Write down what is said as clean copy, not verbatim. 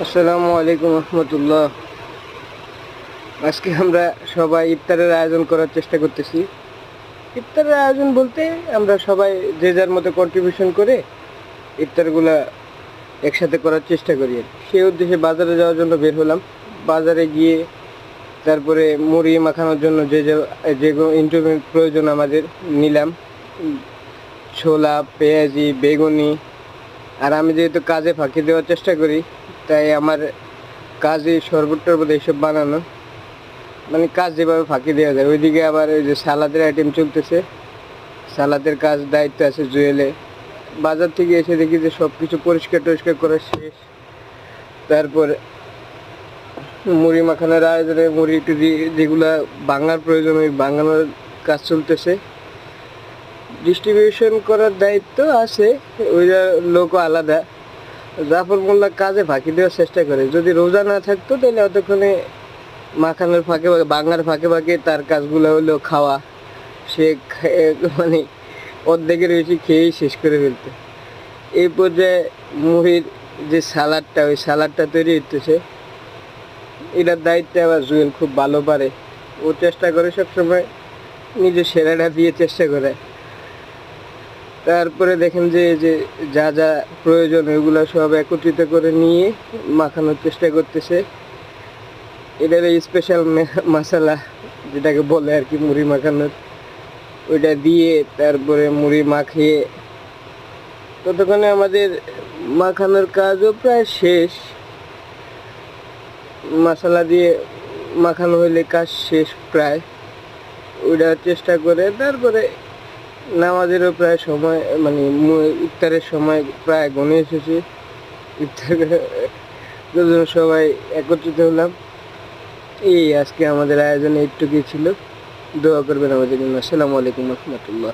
আসসালামু আলাইকুম রহমতুল্লাহ। আজকে আমরা সবাই ইফতারের আয়োজন করার চেষ্টা করতেছি। ইফতারের আয়োজন বলতে আমরা সবাই যে যার মতো কন্ট্রিবিউশন করে ইফতারগুলা একসাথে করার চেষ্টা করি। সেই উদ্দেশ্যে বাজারে যাওয়ার জন্য বের হলাম। বাজারে গিয়ে তারপরে মুড়ি মাখানোর জন্য যেগুলো ইনগ্রিডিয়েন্ট প্রয়োজন আমাদের নিলাম। ছোলা, পেঁয়াজি, বেগুনি। আর আমি যেহেতু কাজে ফাঁকি দেওয়ার চেষ্টা করি, তাই আমার কাজে শরবত টরবত এইসব বানানো, মানে কাজ যেভাবে ফাঁকি দেওয়া যায়। ওইদিকে আবার ওই যে সালাদের আইটেম চলতেছে, সালাদের কাজ দায়িত্ব আছে জুয়েলে। বাজার থেকে এসে দেখি যে সব কিছু পরিষ্কার টরিষ্কার করা শেষ। তারপর মুড়ি মাখানোর আয়োজনে মুড়ি টুড়ি যেগুলা ভাঙার প্রয়োজন, ওই ভাঙানোর কাজ চলতেছে। ডিস্ট্রিবিউশন করার দায়িত্ব আছে, ওইটা লোকও আলাদা। জাফর মোল্লা কাজে ফাঁকি দেওয়ার চেষ্টা করে। যদি রোজা না থাকতো তাহলে অতক্ষণে মাখানোর ফাঁকে ফাঁকে, বাংলার ফাঁকে ফাঁকে তার কাজগুলো হলো খাওয়া। সে মানে অর্ধেকের বেশি খেয়েই শেষ করে ফেলতো। এই পর্যায়ে মুড়ির যে সালাডটা, ওই সালাডটা তৈরি হইতেছে। এটার দায়িত্বে আবার জুয়েল খুব ভালো পারে। ও চেষ্টা করে সবসময় নিজের সেরাটা দিয়ে চেষ্টা করে। তারপরে দেখেন যে যে যা যা প্রয়োজন ওইগুলো সব একত্রিত করে নিয়ে মাখানোর চেষ্টা করতেছে। এটার স্পেশাল মশলা যেটাকে বলে আর কি মুড়ি মাখানোর, ওইটা দিয়ে তারপরে মুড়ি মাখিয়ে ততক্ষণে আমাদের মাখানোর কাজও প্রায় শেষ। মশলা দিয়ে মাখানো হইলে কাজ শেষ প্রায়। ওইটা চেষ্টা করে তারপরে নামাজেরও প্রায় সময়, মানে ইফতারের সময় প্রায় গনে এসেছে। ইফতার সবাই একত্রিত হলাম। এই আজকে আমাদের আয়োজনে একটুকুই ছিল। দোয়া করবেন আমাদের জন্য। আসসালামু আলাইকুম রহমতুল্লাহ।